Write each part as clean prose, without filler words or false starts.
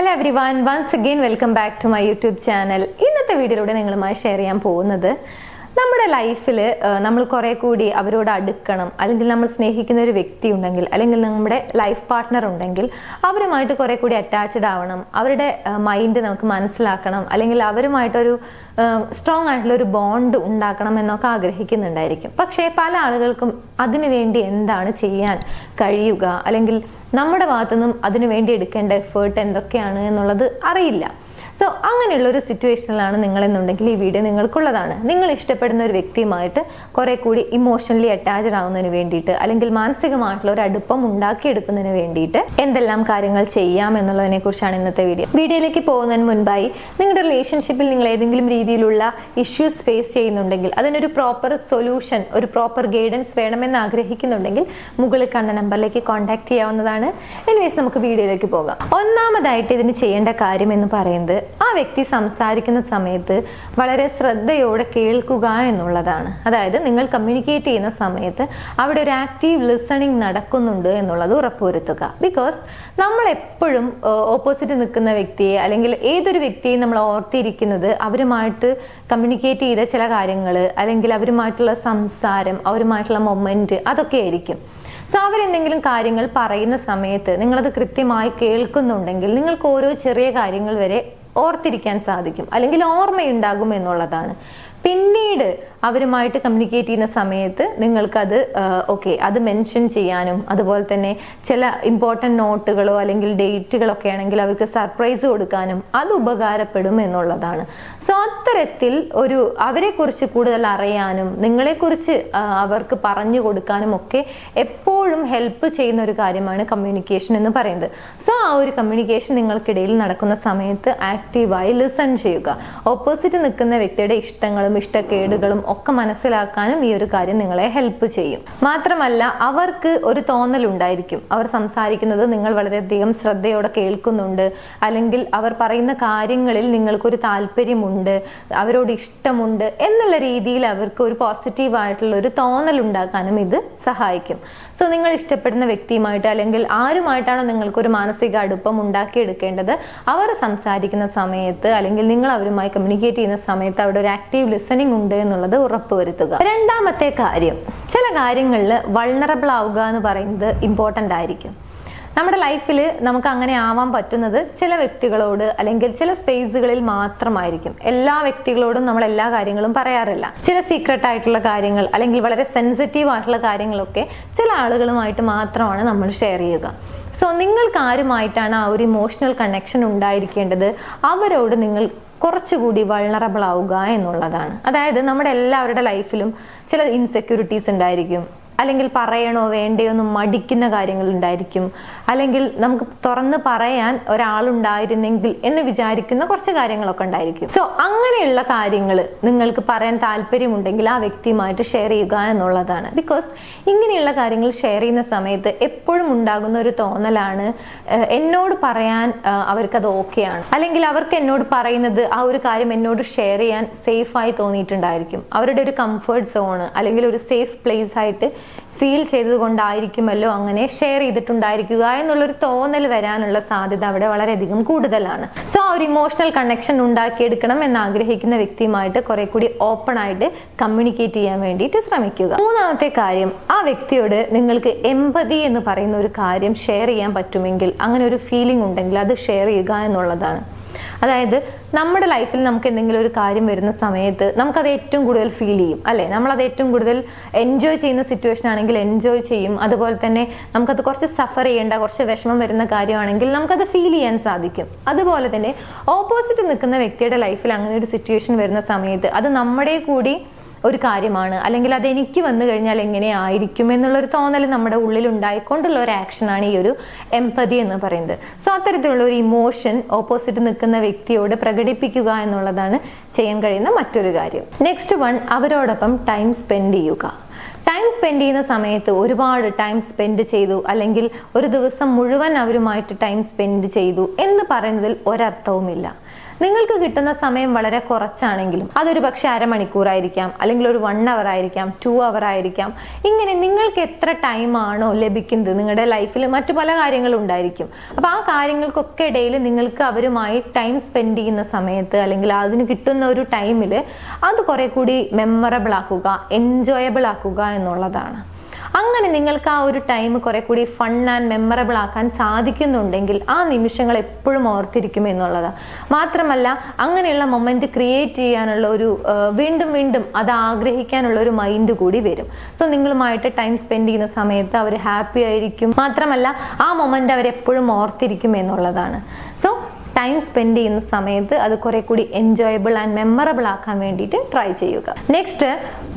Hello everyone, once again welcome back to my YouTube channel. ഇന്നത്തെ വീഡിയോയിലൂടെ നിങ്ങളുമായി share ചെയ്യാൻ പോകുന്നത് നമ്മുടെ ലൈഫിൽ നമ്മൾ കുറെ കൂടി അവരോട് അടുക്കണം, അല്ലെങ്കിൽ നമ്മൾ സ്നേഹിക്കുന്ന ഒരു വ്യക്തി ഉണ്ടെങ്കിൽ, അല്ലെങ്കിൽ നമ്മുടെ ലൈഫ് പാർട്ട്ണർ ഉണ്ടെങ്കിൽ അവരുമായിട്ട് കുറെ കൂടി അറ്റാച്ച്ഡ് ആവണം, അവരുടെ മൈൻഡ് നമുക്ക് മനസ്സിലാക്കണം, അല്ലെങ്കിൽ അവരുമായിട്ടൊരു സ്ട്രോങ് ആയിട്ടുള്ള ഒരു ബോണ്ട് ഉണ്ടാക്കണം എന്നൊക്കെ ആഗ്രഹിക്കുന്നുണ്ടായിരിക്കും. പക്ഷേ പല ആളുകൾക്കും അതിനുവേണ്ടി എന്താണ് ചെയ്യാൻ കഴിയുക, അല്ലെങ്കിൽ നമ്മുടെ ഭാഗത്തുനിന്നും അതിനുവേണ്ടി എടുക്കേണ്ട എഫേർട്ട് എന്തൊക്കെയാണ് എന്നുള്ളത് അറിയില്ല. സോ അങ്ങനെയുള്ള ഒരു സിറ്റുവേഷനിലാണ് നിങ്ങളെന്നുണ്ടെങ്കിൽ ഈ വീഡിയോ നിങ്ങൾക്കുള്ളതാണ്. നിങ്ങൾ ഇഷ്ടപ്പെടുന്ന ഒരു വ്യക്തിയുമായിട്ട് കുറെ കൂടി ഇമോഷണലി അറ്റാച്ച്ഡ് ആവുന്നതിന് വേണ്ടിയിട്ട്, അല്ലെങ്കിൽ മാനസികമായിട്ടുള്ള ഒരു അടുപ്പം ഉണ്ടാക്കിയെടുക്കുന്നതിന് വേണ്ടിയിട്ട് എന്തെല്ലാം കാര്യങ്ങൾ ചെയ്യാം എന്നുള്ളതിനെ കുറിച്ചാണ് ഇന്നത്തെ വീഡിയോ. വീഡിയോയിലേക്ക് പോകുന്നതിന് മുൻപായി നിങ്ങളുടെ റിലേഷൻഷിപ്പിൽ നിങ്ങൾ ഏതെങ്കിലും രീതിയിലുള്ള ഇഷ്യൂസ് ഫേസ് ചെയ്യുന്നുണ്ടെങ്കിൽ, അതിനൊരു പ്രോപ്പർ സൊല്യൂഷൻ, ഒരു പ്രോപ്പർ ഗൈഡൻസ് വേണമെന്ന് ആഗ്രഹിക്കുന്നുണ്ടെങ്കിൽ മുകളിൽ കണ്ട നമ്പറിലേക്ക് കോൺടാക്ട് ചെയ്യാവുന്നതാണ്. എനിവേസ് നമുക്ക് വീഡിയോയിലേക്ക് പോകാം. ഒന്നാമതായിട്ട് ഇതിന് ചെയ്യേണ്ട കാര്യം എന്ന് പറയുന്നത്, ആ വ്യക്തി സംസാരിക്കുന്ന സമയത്ത് വളരെ ശ്രദ്ധയോടെ കേൾക്കുക എന്നുള്ളതാണ്. അതായത് നിങ്ങൾ കമ്മ്യൂണിക്കേറ്റ് ചെയ്യുന്ന സമയത്ത് അവിടെ ഒരു ആക്റ്റീവ് ലിസണിങ് നടക്കുന്നുണ്ട് എന്നുള്ളത് ഉറപ്പുവരുത്തുക. ബിക്കോസ് നമ്മൾ എപ്പോഴും ഓപ്പോസിറ്റ് നിൽക്കുന്ന വ്യക്തിയെ, അല്ലെങ്കിൽ ഏതൊരു വ്യക്തിയെയും നമ്മൾ ഓർത്തിരിക്കുന്നത് അവരുമായിട്ട് കമ്മ്യൂണിക്കേറ്റ് ചെയ്ത ചില കാര്യങ്ങൾ, അല്ലെങ്കിൽ അവരുമായിട്ടുള്ള സംസാരം, അവരുമായിട്ടുള്ള മൊമെന്റ്, അതൊക്കെ ആയിരിക്കും. സോ അവരെന്തെങ്കിലും കാര്യങ്ങൾ പറയുന്ന സമയത്ത് നിങ്ങളത് കൃത്യമായി കേൾക്കുന്നുണ്ടെങ്കിൽ നിങ്ങൾക്ക് ഓരോ ചെറിയ കാര്യങ്ങൾ വരെ ഓർത്തിരിക്കാൻ സാധിക്കും, അല്ലെങ്കിൽ ഓർമ്മയുണ്ടാകും എന്നുള്ളതാണ്. പിന്നീട് അവരുമായിട്ട് കമ്മ്യൂണിക്കേറ്റ് ചെയ്യുന്ന സമയത്ത് നിങ്ങൾക്കത് അത് മെൻഷൻ ചെയ്യാനും, അതുപോലെ തന്നെ ചില ഇമ്പോർട്ടൻ്റ് നോട്ടുകളോ അല്ലെങ്കിൽ ഡേറ്റുകളൊക്കെ ആണെങ്കിൽ അവർക്ക് സർപ്രൈസ് കൊടുക്കാനും അത് ഉപകാരപ്പെടും എന്നുള്ളതാണ്. സോ അത്തരത്തിൽ ഒരു അവരെക്കുറിച്ച് കൂടുതൽ അറിയാനും നിങ്ങളെക്കുറിച്ച് അവർക്ക് പറഞ്ഞു കൊടുക്കാനും ഒക്കെ എപ്പോഴും ഹെൽപ്പ് ചെയ്യുന്ന ഒരു കാര്യമാണ് കമ്മ്യൂണിക്കേഷൻ എന്ന് പറയുന്നത്. സോ ആ ഒരു കമ്മ്യൂണിക്കേഷൻ നിങ്ങൾക്കിടയിൽ നടക്കുന്ന സമയത്ത് ആക്റ്റീവായി ലിസൺ ചെയ്യുക. ഓപ്പോസിറ്റ് നിൽക്കുന്ന വ്യക്തിയുടെ ഇഷ്ടങ്ങളും ഇഷ്ടക്കേടുകളും ഒക്കെ മനസ്സിലാക്കാനും ഈ ഒരു കാര്യം നിങ്ങളെ ഹെൽപ്പ് ചെയ്യും. മാത്രമല്ല അവർക്ക് ഒരു തോന്നലുണ്ടായിരിക്കും, അവർ സംസാരിക്കുന്നത് നിങ്ങൾ വളരെയധികം ശ്രദ്ധയോടെ കേൾക്കുന്നുണ്ട്, അല്ലെങ്കിൽ അവർ പറയുന്ന കാര്യങ്ങളിൽ നിങ്ങൾക്കൊരു താല്പര്യമുണ്ട്, അവരോട് ഇഷ്ടമുണ്ട് എന്നുള്ള രീതിയിൽ അവർക്ക് ഒരു പോസിറ്റീവ് ആയിട്ടുള്ള ഒരു തോന്നൽ ഉണ്ടാക്കാനും ഇത് സഹായിക്കും. സോ നിങ്ങൾ ഇഷ്ടപ്പെടുന്ന വ്യക്തിയുമായിട്ട്, അല്ലെങ്കിൽ ആരുമായിട്ടാണോ നിങ്ങൾക്കൊരു മാനസിക അടുപ്പം ഉണ്ടാക്കിയെടുക്കേണ്ടത്, അവർ സംസാരിക്കുന്ന സമയത്ത്, അല്ലെങ്കിൽ നിങ്ങൾ അവരുമായി കമ്മ്യൂണിക്കേറ്റ് ചെയ്യുന്ന സമയത്ത് അവിടെ ഒരു ആക്റ്റീവ് ലിസണിങ് ഉണ്ട് എന്നുള്ളത് ഉറപ്പുവരുത്തുക. രണ്ടാമത്തെ കാര്യം, ചില കാര്യങ്ങളിൽ വൾണറബിൾ ആവുക എന്ന് പറയുന്നത് ഇമ്പോർട്ടൻ്റ് ആയിരിക്കും. നമ്മുടെ ലൈഫിൽ നമുക്ക് അങ്ങനെ ആവാൻ പറ്റുന്നത് ചില വ്യക്തികളോട്, അല്ലെങ്കിൽ ചില സ്പേസുകളിൽ മാത്രമായിരിക്കും. എല്ലാ വ്യക്തികളോടും നമ്മൾ എല്ലാ കാര്യങ്ങളും പറയാറില്ല. ചില സീക്രട്ട് ആയിട്ടുള്ള കാര്യങ്ങൾ, അല്ലെങ്കിൽ വളരെ സെൻസിറ്റീവ് ആയിട്ടുള്ള കാര്യങ്ങളൊക്കെ ചില ആളുകളുമായിട്ട് മാത്രമാണ് നമ്മൾ ഷെയർ ചെയ്യുക. സോ നിങ്ങൾക്ക് ആരുമായിട്ടാണ് ആ ഒരു ഇമോഷണൽ കണക്ഷൻ ഉണ്ടായിരിക്കേണ്ടത്, അവരോട് നിങ്ങൾ കുറച്ചുകൂടി വൾണറബിൾ ആവുക എന്നുള്ളതാണ്. അതായത് നമ്മുടെ എല്ലാവരുടെ ലൈഫിലും ചില ഇൻസെക്യൂരിറ്റീസ് ഉണ്ടായിരിക്കും, അല്ലെങ്കിൽ പറയണോ വേണ്ടയോ എന്ന് മടിക്കുന്ന കാര്യങ്ങൾ ഉണ്ടായിരിക്കും, അല്ലെങ്കിൽ നമുക്ക് തുറന്ന് പറയാൻ ഒരാളുണ്ടായിരുന്നെങ്കിൽ എന്ന് വിചാരിക്കുന്ന കുറച്ച് കാര്യങ്ങളൊക്കെ ഉണ്ടായിരിക്കും. സോ അങ്ങനെയുള്ള കാര്യങ്ങൾ നിങ്ങൾക്ക് പറയാൻ താല്പര്യമുണ്ടെങ്കിൽ ആ വ്യക്തിയുമായിട്ട് ഷെയർ ചെയ്യുക എന്നുള്ളതാണ്. ബിക്കോസ് ഇങ്ങനെയുള്ള കാര്യങ്ങൾ ഷെയർ ചെയ്യുന്ന സമയത്ത് എപ്പോഴും ഉണ്ടാകുന്ന ഒരു തോന്നലാണ്, എന്നോട് പറയാൻ അവർക്കത് ഓക്കെയാണ്, അല്ലെങ്കിൽ അവർക്ക് എന്നോട് പറയുന്നത് ആ ഒരു കാര്യം എന്നോട് ഷെയർ ചെയ്യാൻ സേഫായി തോന്നിയിട്ടുണ്ടായിരിക്കും. അവരുടെ ഒരു കംഫർട്ട് സോണ്, അല്ലെങ്കിൽ ഒരു സേഫ് പ്ലേസ് ആയിട്ട് ഫീൽ ചെയ്തത് കൊണ്ടായിരിക്കുമല്ലോ അങ്ങനെ ഷെയർ ചെയ്തിട്ടുണ്ടായിരിക്കുക എന്നുള്ളൊരു തോന്നൽ വരാനുള്ള സാധ്യത അവിടെ വളരെയധികം കൂടുതലാണ്. സോ ആ ഒരു ഇമോഷണൽ കണക്ഷൻ ഉണ്ടാക്കിയെടുക്കണം എന്ന് ആഗ്രഹിക്കുന്ന വ്യക്തിയുമായിട്ട് കുറെ കൂടി ഓപ്പൺ ആയിട്ട് കമ്മ്യൂണിക്കേറ്റ് ചെയ്യാൻ വേണ്ടിയിട്ട് ശ്രമിക്കുക. മൂന്നാമത്തെ കാര്യം, ആ വ്യക്തിയോട് നിങ്ങൾക്ക് എമ്പതി എന്ന് പറയുന്ന ഒരു കാര്യം ഷെയർ ചെയ്യാൻ പറ്റുമെങ്കിൽ, അങ്ങനെ ഒരു ഫീലിംഗ് ഉണ്ടെങ്കിൽ അത് ഷെയർ ചെയ്യുക എന്നുള്ളതാണ്. അതായത് നമ്മുടെ ലൈഫിൽ നമുക്ക് എന്തെങ്കിലും ഒരു കാര്യം വരുന്ന സമയത്ത് നമുക്കത് ഏറ്റവും കൂടുതൽ ഫീൽ ചെയ്യും, അല്ലെ? നമ്മളത് ഏറ്റവും കൂടുതൽ എൻജോയ് ചെയ്യുന്ന സിറ്റുവേഷൻ ആണെങ്കിൽ എൻജോയ് ചെയ്യും. അതുപോലെ തന്നെ നമുക്കത് കുറച്ച് സഫർ ചെയ്യേണ്ട, കുറച്ച് വിഷമം വരുന്ന കാര്യമാണെങ്കിൽ നമുക്കത് ഫീൽ ചെയ്യാൻ സാധിക്കും. അതുപോലെ തന്നെ ഓപ്പോസിറ്റ് നിൽക്കുന്ന വ്യക്തിയുടെ ലൈഫിൽ അങ്ങനെ ഒരു സിറ്റുവേഷൻ വരുന്ന സമയത്ത് അത് നമ്മുടെ കൂടി ഒരു കാര്യമാണ്, അല്ലെങ്കിൽ അത് എനിക്ക് വന്നു കഴിഞ്ഞാൽ എങ്ങനെ ആയിരിക്കും എന്നുള്ളൊരു തോന്നൽ നമ്മുടെ ഉള്ളിൽ ഉണ്ടായിക്കൊണ്ടുള്ള ഒരു ആക്ഷനാണ് ഈ ഒരു എംപതി എന്ന് പറയുന്നത്. സോ അത്തരത്തിലുള്ള ഒരു ഇമോഷൻ ഓപ്പോസിറ്റ് നിൽക്കുന്ന വ്യക്തിയോട് പ്രകടിപ്പിക്കുക എന്നുള്ളതാണ് ചെയ്യാൻ കഴിയുന്ന മറ്റൊരു കാര്യം. നെക്സ്റ്റ് വൺ, അവരോടൊപ്പം ടൈം സ്പെൻഡ് ചെയ്യുക. ടൈം സ്പെൻഡ് ചെയ്യുന്ന സമയത്ത് ഒരുപാട് ടൈം സ്പെൻഡ് ചെയ്തു, അല്ലെങ്കിൽ ഒരു ദിവസം മുഴുവൻ അവരുമായിട്ട് ടൈം സ്പെൻഡ് ചെയ്തു എന്ന് പറയുന്നതിൽ ഒരർത്ഥവുമില്ല. നിങ്ങൾക്ക് കിട്ടുന്ന സമയം വളരെ കുറച്ചാണെങ്കിലും അതൊരു പക്ഷെ അരമണിക്കൂറായിരിക്കാം, അല്ലെങ്കിൽ ഒരു 1 hour ആയിരിക്കാം, 2 hour ആയിരിക്കാം. ഇങ്ങനെ നിങ്ങൾക്ക് എത്ര ടൈം ആണോ ലഭിക്കുന്നത്, നിങ്ങളുടെ ലൈഫിൽ മറ്റു പല കാര്യങ്ങളും ഉണ്ടായിരിക്കും. അപ്പൊ ആ കാര്യങ്ങൾക്കൊക്കെ ഇടയിൽ നിങ്ങൾക്ക് അവരുമായി ടൈം സ്പെൻഡ് ചെയ്യുന്ന സമയത്ത്, അല്ലെങ്കിൽ അതിന് കിട്ടുന്ന ഒരു ടൈമിൽ അത് കുറെ കൂടി മെമ്മറബിൾ ആക്കുക, എൻജോയബിൾ ആക്കുക എന്നുള്ളതാണ്. അങ്ങനെ നിങ്ങൾക്ക് ആ ഒരു ടൈം കുറെ കൂടി ഫൺ ആൻഡ് മെമ്മറബിൾ ആക്കാൻ സാധിക്കുന്നുണ്ടെങ്കിൽ ആ നിമിഷങ്ങൾ എപ്പോഴും ഓർത്തിരിക്കും എന്നുള്ളതാണ്. മാത്രമല്ല അങ്ങനെയുള്ള മൊമെന്റ് ക്രിയേറ്റ് ചെയ്യാനുള്ള ഒരു വീണ്ടും വീണ്ടും അത് ആഗ്രഹിക്കാനുള്ള ഒരു മൈൻഡ് കൂടി വരും. സോ നിങ്ങളുമായിട്ട് ടൈം സ്പെൻഡ് ചെയ്യുന്ന സമയത്ത് അവർ ഹാപ്പി ആയിരിക്കും. മാത്രമല്ല ആ മൊമെന്റ് അവരെപ്പോഴും ഓർത്തിരിക്കും എന്നുള്ളതാണ്. സോ ടൈം സ്പെൻഡ് ചെയ്യുന്ന സമയത്ത് അത് കുറെ കൂടി എൻജോയബിൾ ആൻഡ് മെമ്മറബിൾ ആക്കാൻ വേണ്ടിയിട്ട് ട്രൈ ചെയ്യുക. നെക്സ്റ്റ്,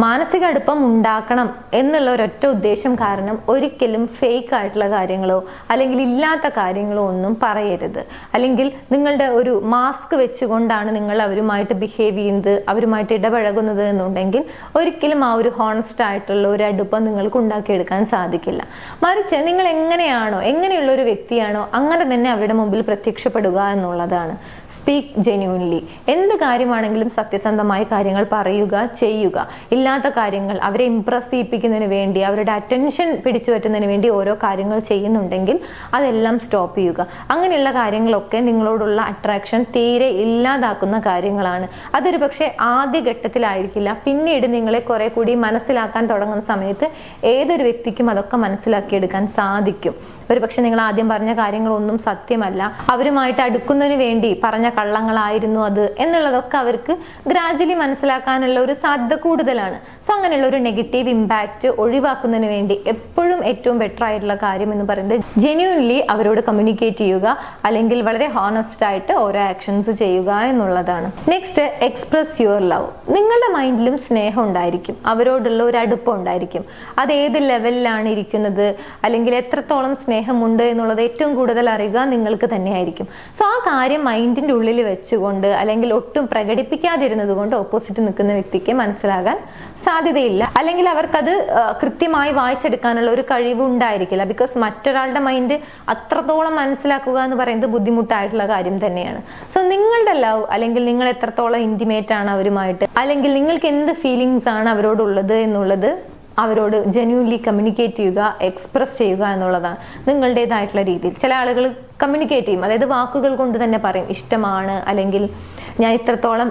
മാനസിക അടുപ്പം ഉണ്ടാക്കണം എന്നുള്ള ഒരൊറ്റ ഉദ്ദേശം കാരണം ഒരിക്കലും ഫേക്ക് ആയിട്ടുള്ള കാര്യങ്ങളോ അല്ലെങ്കിൽ ഇല്ലാത്ത കാര്യങ്ങളോ ഒന്നും പറയരുത്. അല്ലെങ്കിൽ നിങ്ങളുടെ ഒരു മാസ്ക് വെച്ചുകൊണ്ടാണ് നിങ്ങൾ അവരുമായിട്ട് ബിഹേവ് ചെയ്യുന്നത്, അവരുമായിട്ട് ഇടപഴകുന്നത് എന്നുണ്ടെങ്കിൽ ഒരിക്കലും ആ ഒരു ഹോണസ്റ്റ് ആയിട്ടുള്ള ഒരു അടുപ്പം നിങ്ങൾക്ക് ഉണ്ടാക്കിയെടുക്കാൻ സാധിക്കില്ല. മറിച്ച് നിങ്ങൾ എങ്ങനെയുള്ള ഒരു വ്യക്തിയാണോ അങ്ങനെ തന്നെ അവരുടെ മുമ്പിൽ പ്രത്യക്ഷപ്പെടുക എന്നുള്ളതാണ്. Speak genuinely. എന്ത് കാര്യമാണെങ്കിലും സത്യസന്ധമായി കാര്യങ്ങൾ പറയുക, ചെയ്യുക. ഇല്ലാത്ത കാര്യങ്ങൾ അവരെ ഇംപ്രസ് ചെയ്യിപ്പിക്കുന്നതിന് വേണ്ടി, അവരുടെ അറ്റൻഷൻ പിടിച്ചു പറ്റുന്നതിന് വേണ്ടി ഓരോ കാര്യങ്ങൾ ചെയ്യുന്നുണ്ടെങ്കിൽ അതെല്ലാം സ്റ്റോപ്പ് ചെയ്യുക. അങ്ങനെയുള്ള കാര്യങ്ങളൊക്കെ നിങ്ങളോടുള്ള അട്രാക്ഷൻ തീരെ ഇല്ലാതാക്കുന്ന കാര്യങ്ങളാണ്. അതൊരു പക്ഷേ ആദ്യ ഘട്ടത്തിലായിരിക്കില്ല, പിന്നീട് നിങ്ങളെ കുറെ കൂടി മനസ്സിലാക്കാൻ തുടങ്ങുന്ന സമയത്ത് ഏതൊരു വ്യക്തിക്കും അതൊക്കെ മനസ്സിലാക്കിയെടുക്കാൻ സാധിക്കും. ഒരു പക്ഷെ നിങ്ങൾ ആദ്യം പറഞ്ഞ കാര്യങ്ങളൊന്നും സത്യമല്ല, അവരുമായിട്ട് അടുക്കുന്നതിന് വേണ്ടി പറഞ്ഞ കള്ളങ്ങളായിരുന്നു അത് എന്നുള്ളതൊക്കെ അവർക്ക് ഗ്രാജുവലി മനസ്സിലാക്കാനുള്ള ഒരു സാധ്യത കൂടുതലാണ്. സോ അങ്ങനെയുള്ള ഒരു നെഗറ്റീവ് ഇമ്പാക്റ്റ് ഒഴിവാക്കുന്നതിന് വേണ്ടി എപ്പോഴും ഏറ്റവും ബെറ്റർ ആയിട്ടുള്ള കാര്യം എന്ന് പറയുന്നത് ജെന്യൂൻലി അവരോട് കമ്മ്യൂണിക്കേറ്റ് ചെയ്യുക, അല്ലെങ്കിൽ വളരെ ഹോണസ്റ്റ് ആയിട്ട് ഓരോ ആക്ഷൻസ് ചെയ്യുക എന്നുള്ളതാണ്. Next, express your love. നിങ്ങളുടെ മൈൻഡിലും സ്നേഹം ഉണ്ടായിരിക്കും, അവരോടുള്ള ഒരു അടുപ്പം ഉണ്ടായിരിക്കും. അത് ഏത് ലെവലിലാണ് ഇരിക്കുന്നത്, അല്ലെങ്കിൽ എത്രത്തോളം സ്നേഹമുണ്ട് എന്നുള്ളത് ഏറ്റവും കൂടുതൽ അറിയുക നിങ്ങൾക്ക് തന്നെയായിരിക്കും. സോ ആ കാര്യം മൈൻഡിന്റെ ഉള്ളിൽ വെച്ചുകൊണ്ട് അല്ലെങ്കിൽ ഒട്ടും പ്രകടിപ്പിക്കാതിരുന്നത് കൊണ്ട് ഓപ്പോസിറ്റ് നിൽക്കുന്ന വ്യക്തിക്ക് മനസ്സിലാകാൻ സാധ്യതയില്ല, അല്ലെങ്കിൽ അവർക്കത് കൃത്യമായി വായിച്ചെടുക്കാനുള്ള ഒരു കഴിവ് ഉണ്ടായിരിക്കില്ല. ബിക്കോസ് മറ്റൊരാളുടെ മൈൻഡ് അത്രത്തോളം മനസ്സിലാക്കുക എന്ന് പറയുന്നത് ബുദ്ധിമുട്ടായിട്ടുള്ള കാര്യം തന്നെയാണ്. സോ നിങ്ങളുടെ ലവ്, അല്ലെങ്കിൽ നിങ്ങൾ എത്രത്തോളം ഇന്റിമേറ്റ് ആണ് അവരുമായിട്ട്, അല്ലെങ്കിൽ നിങ്ങൾക്ക് എന്ത് ഫീലിങ്സ് ആണ് അവരോടുള്ളത് എന്നുള്ളത് അവരോട് ജെന്യൂൻലി കമ്മ്യൂണിക്കേറ്റ് ചെയ്യുക, എക്സ്പ്രസ് ചെയ്യുക എന്നുള്ളതാണ് നിങ്ങളുടേതായിട്ടുള്ള രീതിയിൽ. ചില ആളുകൾ കമ്മ്യൂണിക്കേറ്റ് ചെയ്യും, അതായത് വാക്കുകൾ കൊണ്ട് തന്നെ പറയും ഇഷ്ടമാണ്, അല്ലെങ്കിൽ ഞാൻ ഇത്രത്തോളം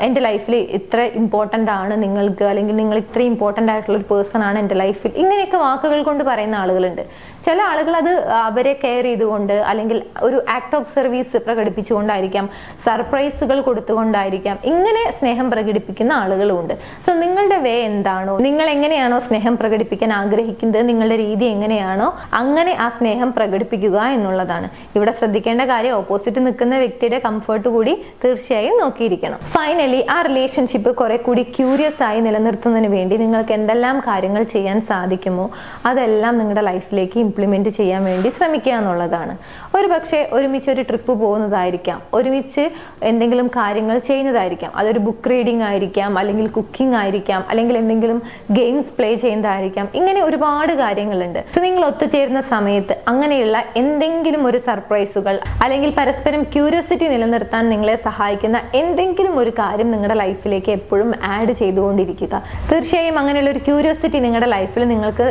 എൻ്റെ ലൈഫിൽ ഇത്ര ഇമ്പോർട്ടൻ്റ് ആണ് നിങ്ങൾക്ക്, അല്ലെങ്കിൽ നിങ്ങൾ ഇത്ര ഇമ്പോർട്ടൻ്റ് ആയിട്ടുള്ള ഒരു പേഴ്സൺ ആണ് എൻ്റെ ലൈഫിൽ, ഇങ്ങനെയൊക്കെ വാക്കുകൾ കൊണ്ട് പറയുന്ന ആളുകളുണ്ട്. ചില ആളുകൾ അത് അവരെ കെയർ ചെയ്തുകൊണ്ട്, അല്ലെങ്കിൽ ഒരു ആക്ട് ഓഫ് സർവീസ് പ്രകടിപ്പിച്ചുകൊണ്ടായിരിക്കാം, സർപ്രൈസുകൾ കൊടുത്തുകൊണ്ടായിരിക്കാം, ഇങ്ങനെ സ്നേഹം പ്രകടിപ്പിക്കുന്ന ആളുകളുമുണ്ട്. സോ നിങ്ങളുടെ വേ എന്താണോ, നിങ്ങൾ എങ്ങനെയാണോ സ്നേഹം പ്രകടിപ്പിക്കാൻ ആഗ്രഹിക്കുന്നത്, നിങ്ങളുടെ രീതി എങ്ങനെയാണോ അങ്ങനെ ആ സ്നേഹം പ്രകടിപ്പിക്കുക എന്നുള്ളതാണ്. ഇവിടെ ശ്രദ്ധിക്കേണ്ട കാര്യം ഓപ്പോസിറ്റ് നിൽക്കുന്ന വ്യക്തിയുടെ കംഫർട്ട് കൂടി തീർച്ചയായും നോക്കിയിരിക്കണം. ഫൈനലി, ആ റിലേഷൻഷിപ്പ് കുറെ കൂടി ക്യൂരിയസ് ആയി നിലനിർത്തുന്നതിന് വേണ്ടി നിങ്ങൾക്ക് എന്തെല്ലാം കാര്യങ്ങൾ ചെയ്യാൻ സാധിക്കുമോ അതെല്ലാം നിങ്ങളുടെ ലൈഫിലേക്ക് ഇംപ്ലിമെന്റ് ചെയ്യാൻ വേണ്ടി ശ്രമിക്കുക എന്നുള്ളതാണ്. ഒരു പക്ഷേ ഒരുമിച്ച് ഒരു ട്രിപ്പ് പോകുന്നതായിരിക്കാം, ഒരുമിച്ച് എന്തെങ്കിലും കാര്യങ്ങൾ ചെയ്യുന്നതായിരിക്കാം, അതൊരു ബുക്ക് റീഡിംഗ് ആയിരിക്കാം, അല്ലെങ്കിൽ കുക്കിംഗ് ആയിരിക്കാം, അല്ലെങ്കിൽ എന്തെങ്കിലും ഗെയിംസ് പ്ലേ ചെയ്യുന്നതായിരിക്കാം. ഇങ്ങനെ ഒരുപാട് കാര്യങ്ങളുണ്ട്. സോ നിങ്ങൾ ഒത്തുചേരുന്ന സമയത്ത് അങ്ങനെയുള്ള എന്തെങ്കിലും ഒരു സർപ്രൈസുകൾ, അല്ലെങ്കിൽ പരസ്പരം ക്യൂരിയോസിറ്റി നിലനിർത്താൻ നിങ്ങളെ സഹായിക്കുന്ന എന്തെങ്കിലും ഒരു കാര്യം നിങ്ങളുടെ ലൈഫിലേക്ക് എപ്പോഴും ആഡ് ചെയ്തുകൊണ്ടിരിക്കുക. തീർച്ചയായും അങ്ങനെയുള്ള ഒരു ക്യൂരിയോസിറ്റി നിങ്ങളുടെ ലൈഫിൽ നിങ്ങൾക്ക്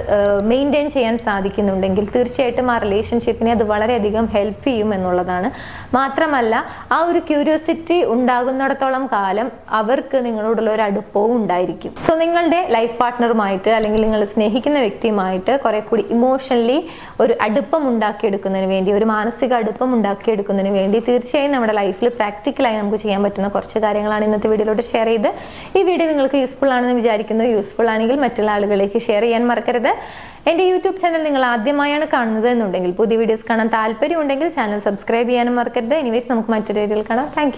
മെയിൻറ്റെയിൻ ചെയ്യാൻ സാധിക്കുന്നുണ്ടെങ്കിൽ തീർച്ചയായിട്ടും ആ റിലേഷൻഷിപ്പിനെ അത് വളരെയധികം ഹെൽപ്പ് ചെയ്യും എന്നുള്ളതാണ്. മാത്രമല്ല ആ ഒരു ക്യൂരിയോസിറ്റി ഉണ്ടാകുന്നിടത്തോളം കാലം അവർക്ക് നിങ്ങളോടുള്ള ഒരു അടുപ്പവും ഉണ്ടായിരിക്കും. സോ നിങ്ങളുടെ ലൈഫ് പാർട്ട്ണറുമായിട്ട്, അല്ലെങ്കിൽ നിങ്ങൾ സ്നേഹിക്കുന്ന വ്യക്തിയുമായിട്ട് കുറെ കൂടി ഇമോഷണലി ഒരു അടുപ്പം ഉണ്ടാക്കിയെടുക്കുന്നതിന് വേണ്ടി, ഒരു മാനസിക അടുപ്പം ഉണ്ടാക്കിയെടുക്കുന്നതിന് വേണ്ടി തീർച്ചയായും നമ്മുടെ ലൈഫിൽ പ്രാക്ടിക്കലായി നമുക്ക് ചെയ്യാൻ പറ്റുന്ന കുറച്ച് കാര്യങ്ങളാണ് ഇന്നത്തെ വീഡിയോയിലോട്ട് ഷെയർ ചെയ്ത്. ഈ വീഡിയോ നിങ്ങൾക്ക് യൂസ്ഫുൾ ആണെന്ന് വിചാരിക്കുന്നു. യൂസ്ഫുൾ ആണെങ്കിൽ മറ്റുള്ള ആളുകളിലേക്ക് ഷെയർ ചെയ്യാൻ മറക്കരുത്. എൻ്റെ യൂട്യൂബ് ചാനൽ നിങ്ങൾ ആദ്യമായാണ് കാണുന്നത് എന്നുണ്ടെങ്കിൽ, പുതിയ വീഡിയോസ് കാണാൻ താല്പര്യമുണ്ടെങ്കിൽ ചാനൽ സബ്സ്ക്രൈബ് ചെയ്യാനും മറക്കരുത്. എനിവേസ് നമുക്ക് മറ്റൊരു വീഡിയോയിൽ കാണാം. താങ്ക്